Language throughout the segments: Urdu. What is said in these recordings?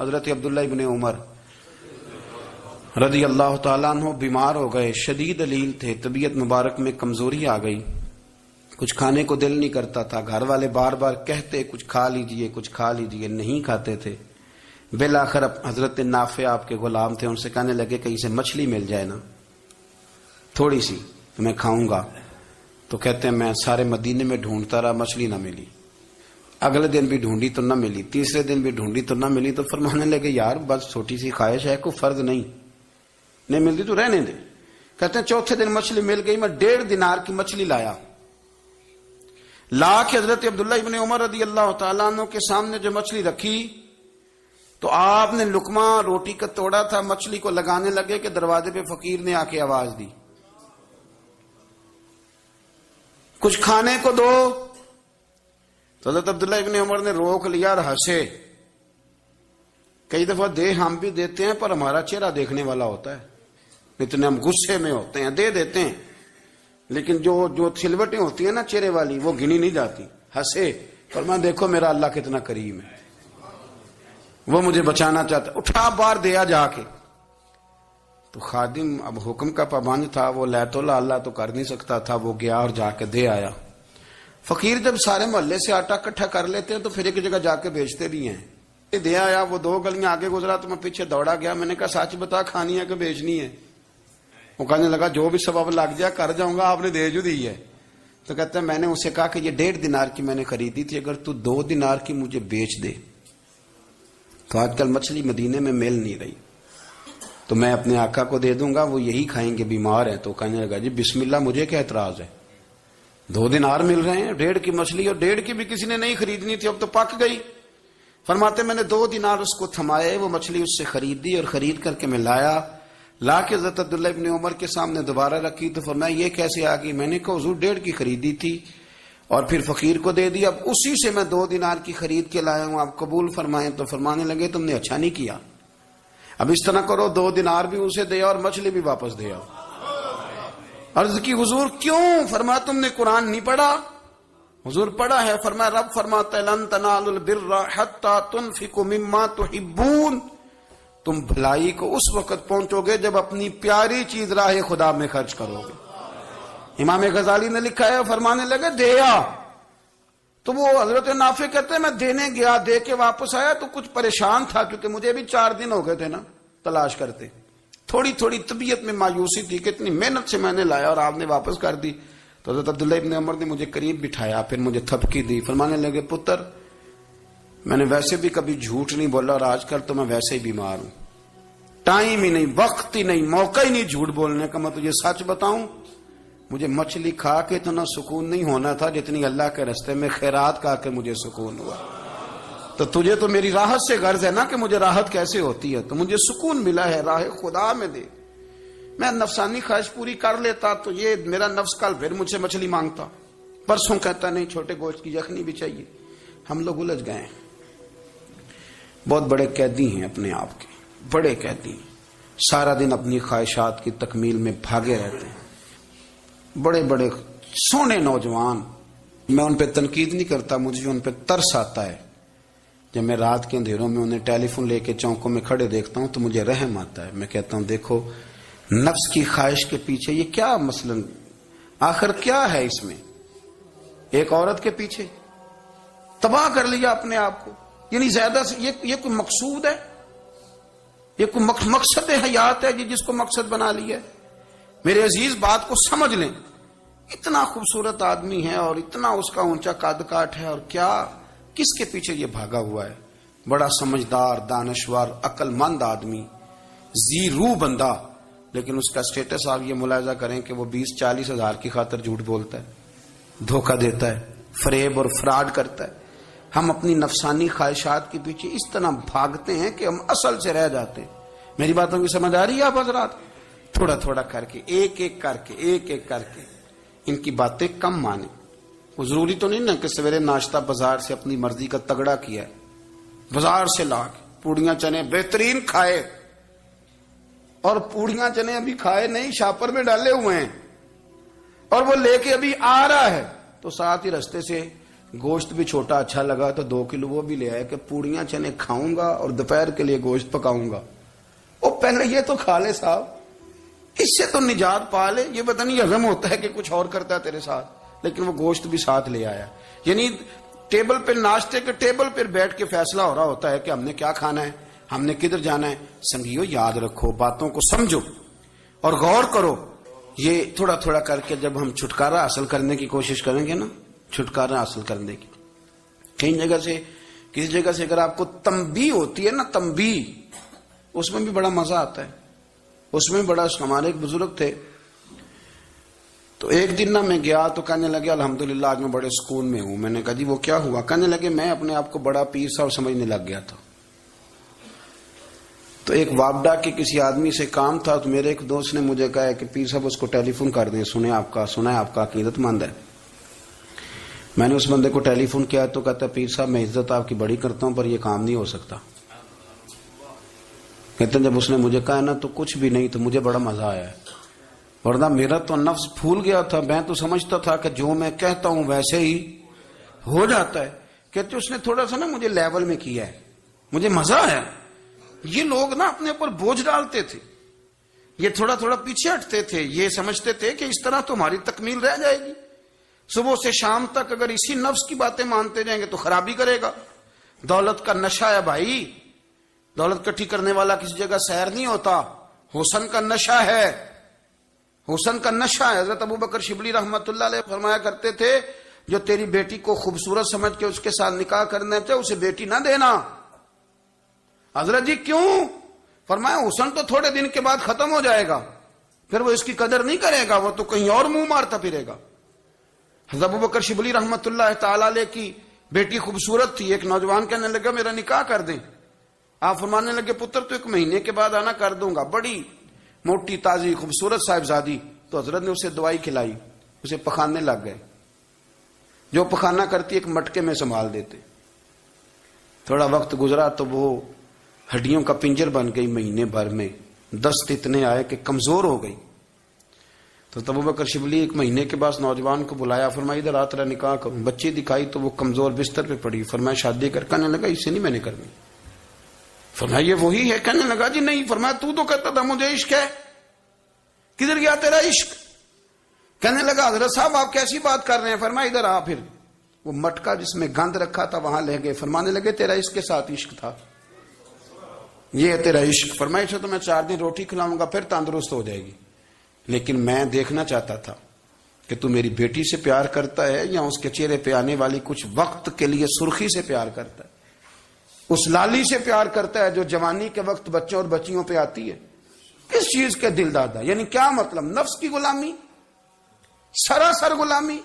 حضرت عبداللہ ابن عمر رضی اللہ تعالیٰ عنہ بیمار ہو گئے، شدید علیل تھے، طبیعت مبارک میں کمزوری آ گئی، کچھ کھانے کو دل نہیں کرتا تھا، گھر والے بار بار کہتے کچھ کھا لیجئے کچھ کھا لیجئے، نہیں کھاتے تھے۔ بالآخر حضرت نافع آپ کے غلام تھے، ان سے کہنے لگے کہیں سے مچھلی مل جائے نا تھوڑی سی تو میں کھاؤں گا۔ تو کہتے ہیں میں سارے مدینے میں ڈھونڈتا رہا، مچھلی نہ ملی، اگلے دن بھی ڈھونڈی تو نہ ملی، تیسرے دن بھی ڈھونڈی تو نہ ملی، تو فرمانے لگے یار بس چھوٹی سی خواہش ہے، کوئی فرض نہیں ملتی تو رہنے دے۔ کہتے ہیں چوتھے دن مچھلی مل گئی، میں 1.5 دینار کی مچھلی لا کے حضرت عبداللہ ابن عمر رضی اللہ تعالیٰ عنہ کے سامنے جو مچھلی رکھی تو آپ نے لقمہ روٹی کا توڑا تھا، مچھلی کو لگانے لگے کہ دروازے پہ فقیر نے آ کے آواز دی کچھ کھانے کو دو۔ تو حضرت عبداللہ ابن عمر نے روک لیا اور ہنسے۔ کئی دفعہ دے ہم بھی دیتے ہیں پر ہمارا چہرہ دیکھنے والا ہوتا ہے، اتنے ہم غصے میں ہوتے ہیں، دے دیتے ہیں، لیکن جو سلوٹیں ہوتی ہیں نا چہرے والی وہ گنی نہیں جاتی۔ ہنسے، فرمایا دیکھو میرا اللہ کتنا کریم ہے، وہ مجھے بچانا چاہتا ہے، اٹھا بار دیا جا کے۔ تو خادم اب حکم کا پابند تھا، وہ لیت اللہ تو کر نہیں سکتا تھا، وہ گیا اور جا کے دے آیا۔ فقیر جب سارے محلے سے آٹا اکٹھا کر لیتے ہیں تو پھر ایک جگہ جا کے بیچتے بھی ہیں۔ دے آیا، وہ 2 گلیاں آگے گزرا تو میں پیچھے دوڑا گیا، میں نے کہا سچ بتا کھانی ہے کہ بیچنی ہے؟ وہ کہنے لگا جو بھی سبب لگ جائے کر جاؤں گا، آپ نے دے جو دی ہے۔ تو کہتے ہیں میں نے اسے کہا کہ یہ 1.5 دینار کی میں نے خریدی تھی، اگر تو 2 دینار کی مجھے بیچ دے تو آج کل مچھلی مدینے میں مل نہیں رہی تو میں اپنے آقا کو دے دوں گا، وہ یہی کھائیں گے، بیمار ہیں۔ تو کہنے لگا جی بسم اللہ، مجھے کیا اعتراض ہے، 2 دینار مل رہے ہیں، 1.5 کی مچھلی، اور 1.5 کی بھی کسی نے نہیں خریدنی تھی، اب تو پک گئی۔ فرماتے میں نے 2 دینار اس کو تھمائے، وہ مچھلی اس سے خریدی اور خرید کر کے میں لا کے حضرت عبداللہ ابن عمر کے سامنے دوبارہ رکھی۔ تو فرمایا یہ کیسے آ گئی؟ میں نے کہا حضور 1.5 کی خریدی تھی اور پھر فقیر کو دے دی، اب اسی سے میں 2 دینار کی خرید کے لایا ہوں، آپ قبول فرمائیں۔ تو فرمانے لگے تم نے اچھا نہیں کیا، اب اس طرح کرو 2 دینار بھی اسے دے اور مچھلی بھی واپس دے آؤ۔ عرض کی حضور کیوں؟ فرمایا تم نے قرآن نہیں پڑھا؟ حضور پڑھا ہے۔ فرمایا رب فرماتا ہے لن تنالوا البر حتی تنفقوا مما تحبون، تم بھلائی کو اس وقت پہنچو گے جب اپنی پیاری چیز راہ خدا میں خرچ کرو گے۔ امام غزالی نے لکھا ہے، فرمانے لگے دیا تو وہ حضرت نافع کہتے ہیں میں دینے گیا، دے کے واپس آیا تو کچھ پریشان تھا کیونکہ مجھے بھی 4 دن ہو گئے تھے نا تلاش کرتے، تھوڑی طبیعت میں مایوسی تھی کہ اتنی محنت سے میں نے لایا اور آپ نے واپس کر دی۔ تو حضرت عبداللہ ابن عمر نے مجھے قریب بٹھایا، پھر مجھے تھپکی دی، فرمانے لگے پتر میں نے ویسے بھی کبھی جھوٹ نہیں بولا اور آج کل تو میں ویسے ہی بیمار ہوں، ٹائم ہی نہیں، وقت ہی نہیں، موقع ہی نہیں جھوٹ بولنے کا، میں تجھے سچ بتاؤں مجھے مچھلی کھا کے اتنا سکون نہیں ہونا تھا جتنی اللہ کے راستے میں خیرات کھا کے مجھے سکون ہوا۔ تو تجھے تو میری راحت سے غرض ہے نا کہ مجھے راحت کیسے ہوتی ہے، تو مجھے سکون ملا ہے، راہ خدا میں دے، میں نفسانی خواہش پوری کر لیتا تو یہ میرا نفس کل پھر مجھ سے مچھلی مانگتا، پرسوں کہتا نہیں چھوٹے گوشت کی یخنی بھی چاہیے۔ ہم لوگ الجھ گئے ہیں، بہت بڑے قیدی ہیں اپنے آپ کے، بڑے قیدی ہیں، سارا دن اپنی خواہشات کی تکمیل میں بھاگے رہتے ہیں، بڑے بڑے سونے نوجوان۔ میں ان پہ تنقید نہیں کرتا، مجھے ان پہ ترس آتا ہے، جب میں رات کے اندھیروں میں انہیں ٹیلی فون لے کے چوکوں میں کھڑے دیکھتا ہوں تو مجھے رحم آتا ہے۔ میں کہتا ہوں دیکھو نفس کی خواہش کے پیچھے یہ کیا مثلاً آخر کیا ہے اس میں، ایک عورت کے پیچھے تباہ کر لیا اپنے آپ کو، یعنی زیادہ سے یہ کوئی مقصود ہے، یہ کوئی مقصد حیات ہے جس کو مقصد بنا لیا ہے؟ میرے عزیز بات کو سمجھ لیں، اتنا خوبصورت آدمی ہے اور اتنا اس کا اونچا قد کاٹ ہے، اور کیا کس کے پیچھے یہ بھاگا ہوا ہے؟ بڑا سمجھدار، دانشور، عقل مند آدمی، ذی روح بندہ، لیکن اس کا سٹیٹس آپ یہ ملاحظہ کریں کہ وہ 20-40 ہزار کی خاطر جھوٹ بولتا ہے، دھوکہ دیتا ہے، فریب اور فراڈ کرتا ہے۔ ہم اپنی نفسانی خواہشات کے پیچھے اس طرح بھاگتے ہیں کہ ہم اصل سے رہ جاتے ہیں۔ میری باتوں کی سمجھ آ رہی ہے آپ حضرات؟ تھوڑا تھوڑا کر کے، ایک ایک کر کے ان کی باتیں کم مانیں۔ وہ ضروری تو نہیں نا کہ سویرے ناشتہ بازار سے اپنی مرضی کا تگڑا کیا ہے، بازار سے لا کے پوڑیاں چنے بہترین کھائے، اور پوڑیاں چنے ابھی کھائے نہیں، شاپر میں ڈالے ہوئے ہیں، اور وہ لے کے ابھی آ رہا ہے تو ساتھ ہی رستے سے گوشت بھی چھوٹا اچھا لگا تو 2 کلو وہ بھی لے آئے کہ پوڑیاں چنے کھاؤں گا اور دوپہر کے لیے گوشت پکاؤں گا. وہ پہلے یہ تو کھا لے صاحب, اس سے تو نجات پا لے. یہ پتہ نہیں ہضم ہوتا ہے کہ کچھ اور کرتا ہے تیرے ساتھ, لیکن وہ گوشت بھی ساتھ لے آیا. یعنی ٹیبل پہ, ناشتے کے ٹیبل پہ بیٹھ کے فیصلہ ہو رہا ہوتا ہے کہ ہم نے کیا کھانا ہے, ہم نے کدھر جانا ہے. سنگیو یاد رکھو, باتوں کو سمجھو اور غور کرو. یہ تھوڑا تھوڑا کر کے جب ہم چھٹکارا حاصل کرنے کی کوشش کریں گے نا, چھٹکارا حاصل کرنے کی, کئی جگہ سے کسی جگہ سے اگر آپ کو تنبیہ ہوتی ہے نا, تنبیہ, اس میں بھی بڑا مزہ آتا ہے. اس میں بڑا, ہمارے ایک بزرگ تھے تو ایک دن نا میں گیا تو کہنے لگے الحمدللہ آج میں بڑے سکون میں ہوں. میں نے کہا جی وہ کیا ہوا؟ کہنے لگے میں اپنے آپ کو بڑا پیر صاحب سمجھنے لگ گیا تھا. تو ایک وابڈا کے کسی آدمی سے کام تھا, تو میرے ایک دوست نے مجھے کہا کہ پیر صاحب اس کو ٹیلی فون کر دیں, سنا ہے آپ کا عقیدت مند ہے. میں نے اس بندے کو ٹیلی فون کیا تو کہتا پیر صاحب میں عزت آپ کی بڑی کرتا ہوں پر یہ کام نہیں ہو سکتا. کہتے ہیں جب اس نے مجھے کہا نا تو کچھ بھی نہیں, تو مجھے بڑا مزہ آیا ہے, ورنہ میرا تو نفس پھول گیا تھا. میں تو سمجھتا تھا کہ جو میں کہتا ہوں ویسے ہی ہو جاتا ہے. کہتے اس نے تھوڑا سا نا مجھے لیول میں کیا ہے, مجھے مزہ آیا. یہ لوگ نا اپنے اوپر بوجھ ڈالتے تھے, یہ تھوڑا تھوڑا پیچھے ہٹتے تھے, یہ سمجھتے تھے کہ اس طرح تو ہماری تکمیل رہ جائے گی. صبح سے شام تک اگر اسی نفس کی باتیں مانتے جائیں گے تو خرابی کرے گا. دولت کا نشہ ہے بھائی, دولت کٹھی کرنے والا کسی جگہ سیر نہیں ہوتا. حسن کا نشہ ہے, حسن کا نشہ ہے. حضرت ابو بکر شبلی رحمت اللہ علیہ فرمایا کرتے تھے جو تیری بیٹی کو خوبصورت سمجھ کے اس کے ساتھ نکاح کرنا چاہے اسے بیٹی نہ دینا. حضرت جی کیوں؟ فرمایا حسن تو تھوڑے دن کے بعد ختم ہو جائے گا, پھر وہ اس کی قدر نہیں کرے گا, وہ تو کہیں اور منہ مارتا پھرے گا. حضرت ابو بکر شبلی رحمت اللہ تعالی علیہ کی بیٹی خوبصورت تھی. ایک نوجوان کہنے لگا میرا نکاح کر دیں. آپ فرمانے لگے پتر تو 1 مہینے کے بعد آنا, کر دوں گا. بڑی موٹی تازی خوبصورت صاحبزادی. تو حضرت نے اسے دوائی کھلائی, اسے پخانے لگ گئے. جو پخانہ کرتی ایک مٹکے میں سنبھال دیتے. تھوڑا وقت گزرا تو وہ ہڈیوں کا پنجر بن گئی. مہینے بھر میں دست اتنے آئے کہ کمزور ہو گئی. تو ابو بکر شبلی 1 مہینے کے بعد نوجوان کو بلایا, فرمایا ادھر آ تیرا نکاح کروں. بچی دکھائی تو وہ کمزور بستر پہ پڑی. فرمایا شادی کر. کہنے لگا اسے نہیں میں نے کرنی. فرمایا یہ وہی ہے؟ کہنے لگا جی نہیں. فرمایا تو کہتا تھا مجھے عشق ہے, کدھر گیا تیرا عشق؟ کہنے لگا حضرت صاحب آپ کیسی بات کر رہے ہیں. فرمایا ادھر آ. پھر وہ مٹکا جس میں گند رکھا تھا وہاں لے گئے. فرمانے لگے تیرا اس کے ساتھ عشق تھا, یہ ہے تیرا عشق. فرمایا اسے تو میں 4 دن روٹی کھلاؤں گا پھر تندرست ہو جائے گی, لیکن میں دیکھنا چاہتا تھا کہ تو میری بیٹی سے پیار کرتا ہے یا اس کے چہرے پہ آنے والی کچھ وقت کے لیے سرخی سے پیار کرتا ہے, اس لالی سے پیار کرتا ہے جو جوانی کے وقت بچوں اور بچیوں پہ آتی ہے. کس چیز کے دل دادا؟ یعنی کیا مطلب؟ نفس کی غلامی, سراسر غلامی.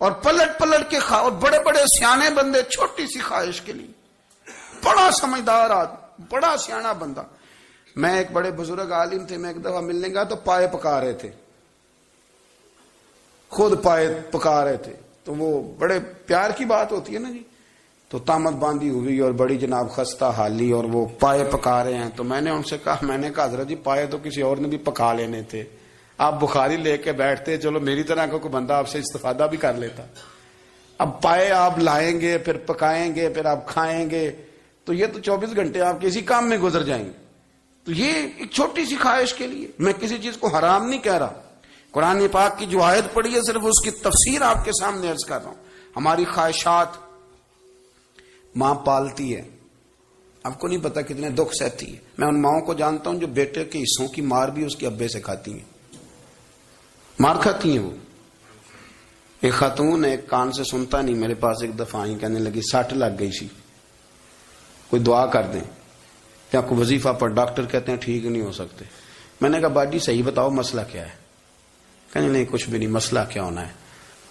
اور پلٹ پلٹ کے اور بڑے بڑے سیانے بندے چھوٹی سی خواہش کے لیے. بڑا سمجھدار آدمی, بڑا سیانا بندہ. میں ایک بڑے بزرگ عالم تھے, میں ایک دفعہ ملنے گا تو پائے پکا رہے تھے, خود پائے پکا رہے تھے. تو وہ بڑے پیار کی بات ہوتی ہے نا جی. تو تامت باندھی ہوئی اور بڑی جناب خستہ حالی, اور وہ پائے پکا رہے ہیں. تو میں نے ان سے کہا, میں نے کہا حضرت جی پائے تو کسی اور نے بھی پکا لینے تھے, آپ بخاری لے کے بیٹھتے, چلو میری طرح کا کوئی بندہ آپ سے استفادہ بھی کر لیتا. اب پائے آپ لائیں گے, پھر پکائیں گے, پھر آپ کھائیں گے, تو یہ تو 24 گھنٹے آپ کسی کام میں گزر جائیں گے. تو یہ ایک چھوٹی سی خواہش کے لیے. میں کسی چیز کو حرام نہیں کہہ رہا, قرآن پاک کی جو آیت پڑھی ہے صرف اس کی تفسیر آپ کے سامنے عرض کر رہا ہوں. ہماری خواہشات ماں پالتی ہے, آپ کو نہیں پتا کتنے دکھ سہتی ہے. میں ان ماؤں کو جانتا ہوں جو بیٹے کے حصوں کی مار بھی اس کے ابے سے کھاتی ہیں, مار کھاتی ہیں وہ. ایک خاتون ایک کان سے سنتا نہیں, میرے پاس ایک دفعہ آئی, کہنے لگی 60 لگ گئی سی, کوئی دعا کر دیں یا کوئی وظیفہ پر. ڈاکٹر کہتے ہیں ٹھیک نہیں ہو سکتے. میں نے کہا باجی صحیح بتاؤ مسئلہ کیا ہے؟ کہنے نہیں کچھ بھی نہیں, مسئلہ کیا ہونا ہے,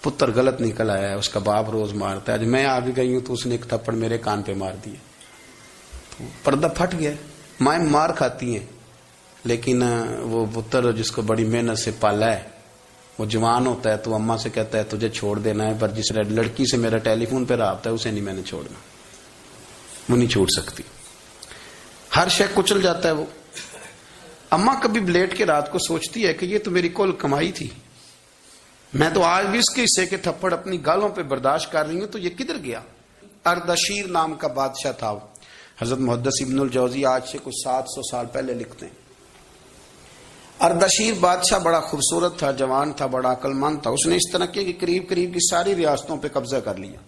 پتر غلط نکل آیا ہے, اس کا باپ روز مارتا ہے. آج میں آگے گئی ہوں تو اس نے ایک تھپڑ میرے کان پہ مار دیا, تو پردہ پھٹ گیا. مائیں مار کھاتی ہیں, لیکن وہ پتر جس کو بڑی محنت سے پالا ہے وہ جوان ہوتا ہے تو اماں سے کہتا ہے تجھے چھوڑ دینا ہے, پر جس لڑکی سے میرا ٹیلی فون پہ رابطہ ہے اسے نہیں میں نے چھوڑنا, وہ نہیں چھوڑ سکتی. ہر شے کچل جاتا ہے وہ. اماں کبھی لیٹ کے رات کو سوچتی ہے کہ یہ تو میری کل کمائی تھی, میں تو آج بھی اس کے حصے کے تھپڑ اپنی گالوں پہ برداشت کر رہی ہوں، تو یہ کدھر گیا؟ اردشیر نام کا بادشاہ تھا. حضرت محدث ابن الجوزی آج سے کچھ 700 سال پہلے لکھتے ہیں. اردشیر بادشاہ بڑا خوبصورت تھا، جوان تھا، بڑا عقل مند تھا. اس نے اس طرح کی قریب قریب کی ساری ریاستوں پہ قبضہ کر لیا.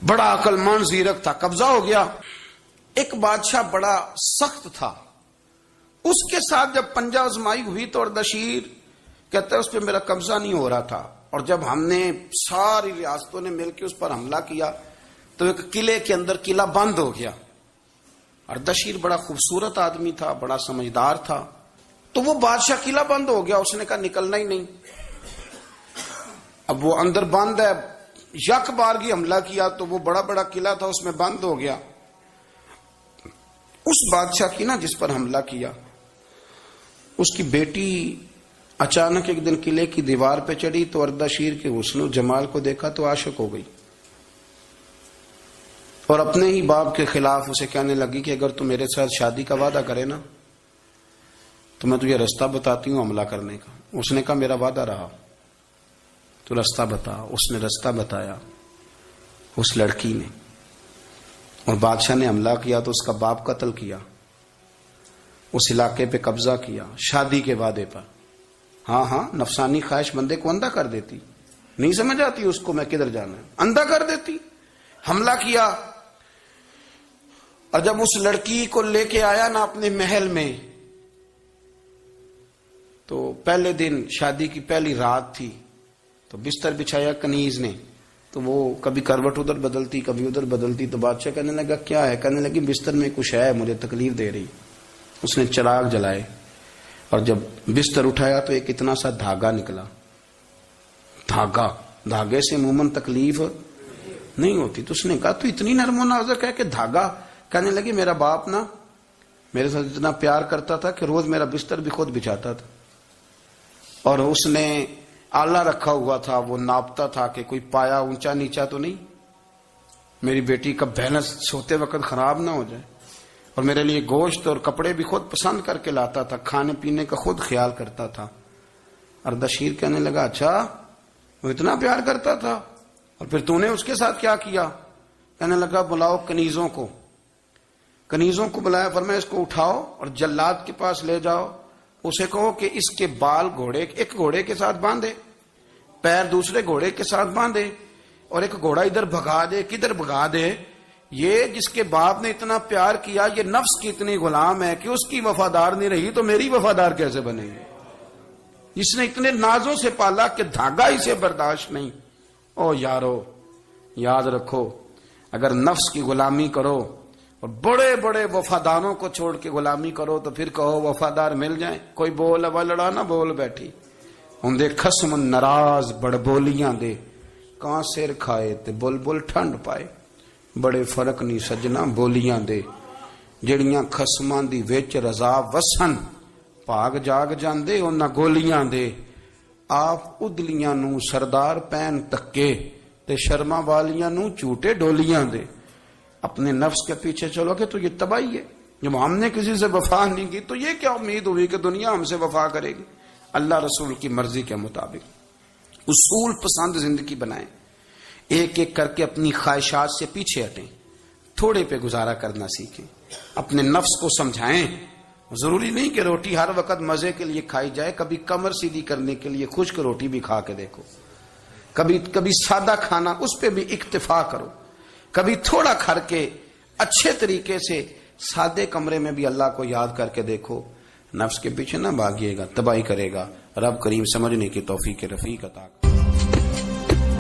بڑا عقل مند زیرک تھا، قبضہ ہو گیا. ایک بادشاہ بڑا سخت تھا، اس کے ساتھ جب پنجہ آزمائی ہوئی تو اردشیر کہتا ہے اس پہ میرا قبضہ نہیں ہو رہا تھا، اور جب ہم نے ساری ریاستوں نے مل کے اس پر حملہ کیا تو ایک قلعے کے اندر قلعہ بند ہو گیا. اردشیر بڑا خوبصورت آدمی تھا، بڑا سمجھدار تھا، تو وہ بادشاہ قلعہ بند ہو گیا. اس نے کہا نکلنا ہی نہیں. اب وہ اندر بند ہے، یک بارگی حملہ کیا تو وہ بڑا بڑا قلعہ تھا اس میں بند ہو گیا. اس بادشاہ کی نا جس پر حملہ کیا، اس کی بیٹی اچانک ایک دن قلعے کی دیوار پہ چڑھی تو اردشیر کے حسن و جمال کو دیکھا تو عاشق ہو گئی، اور اپنے ہی باپ کے خلاف اسے کہنے لگی کہ اگر تو میرے ساتھ شادی کا وعدہ کرے نا تو میں تجھے رستہ بتاتی ہوں حملہ کرنے کا. اس نے کہا میرا وعدہ رہا، تو رستہ بتا. اس نے رستہ بتایا اس لڑکی نے، اور بادشاہ نے حملہ کیا تو اس کا باپ قتل کیا، اس علاقے پہ قبضہ کیا شادی کے وعدے پر. ہاں نفسانی خواہش بندے کو اندھا کر دیتی، نہیں سمجھ آتی اس کو میں کدھر جانا ہے، اندھا کر دیتی. حملہ کیا، اور جب اس لڑکی کو لے کے آیا نا اپنے محل میں، تو پہلے دن شادی کی پہلی رات تھی، تو بستر بچھایا کنیز نے، تو وہ کبھی کروٹ ادھر بدلتی کبھی ادھر بدلتی. تو بادشاہ کہنے لگا کیا ہے؟ کہنے لگی بستر میں کچھ ہے، مجھے تکلیف دے رہی. اس نے چراغ جلائے اور جب بستر اٹھایا تو ایک اتنا سا دھاگا نکلا. دھاگے سے عموماً تکلیف نہیں ہوتی. تو اس نے کہا تو اتنی نرم و نازک ہے کہ دھاگا. کہنے لگی میرا باپ نا میرے ساتھ اتنا پیار کرتا تھا کہ روز میرا بستر بھی خود بچھاتا تھا، اور اس نے آلہ رکھا ہوا تھا، وہ ناپتا تھا کہ کوئی پایا اونچا نیچا تو نہیں، میری بیٹی کا بیلنس سوتے وقت خراب نہ ہو جائے. اور میرے لیے گوشت اور کپڑے بھی خود پسند کر کے لاتا تھا، کھانے پینے کا خود خیال کرتا تھا. اردشیر کہنے لگا اچھا وہ اتنا پیار کرتا تھا، اور پھر تو نے اس کے ساتھ کیا کیا؟ کہنے لگا بلاؤ کنیزوں کو بلایا، فرمایا اس کو اٹھاؤ اور جلاد کے پاس لے جاؤ. اسے کہو کہ اس کے بال ایک گھوڑے کے ساتھ باندھے، پیر دوسرے گھوڑے کے ساتھ باندھے، اور ایک گھوڑا ادھر بھگا دے کدھر بھگا دے. یہ جس کے باپ نے اتنا پیار کیا یہ نفس کی اتنی غلام ہے کہ اس کی وفادار نہیں رہی تو میری وفادار کیسے بنے گی؟ اس نے اتنے نازوں سے پالا کہ دھاگا اسے برداشت نہیں. او یارو یاد رکھو، اگر نفس کی غلامی کرو اور بڑے بڑے وفاداروں کو چھوڑ کے غلامی کرو تو پھر کہو وفادار مل جائیں. کوئی بول اب لڑا نہ بول بیٹھی ہوں دے خسم ناراض بڑ بولیاں دے، کہاں سر کھائے تے بلبل ٹھنڈ پائے. بڑے فرق نہیں سجنا بولیاں دے، جڑیاں خسماں دی وچ رضا وسن بھاگ جاگ جاندے انہاں گولیاں دے. آپ ادلیاں نو سردار پین تکے تے شرما والیاں نو جھوٹے ڈولیاں دے. اپنے نفس کے پیچھے چلو گے تو یہ تباہی ہے. جب ہم نے کسی سے وفا نہیں کی تو یہ کیا امید ہوئی کہ دنیا ہم سے وفا کرے گی؟ اللہ رسول کی مرضی کے مطابق اصول پسند زندگی بنائیں، ایک ایک کر کے اپنی خواہشات سے پیچھے ہٹیں، تھوڑے پہ گزارا کرنا سیکھیں، اپنے نفس کو سمجھائیں. ضروری نہیں کہ روٹی ہر وقت مزے کے لیے کھائی جائے، کبھی کمر سیدھی کرنے کے لیے خشک روٹی بھی کھا کے دیکھو، کبھی سادہ کھانا اس پہ بھی اکتفا کرو، کبھی تھوڑا کھر کے اچھے طریقے سے سادے کمرے میں بھی اللہ کو یاد کر کے دیکھو. نفس کے پیچھے نہ بھاگیے گا، تباہی کرے گا. رب کریم سمجھنے کی توفیق رفیق عطا کرے.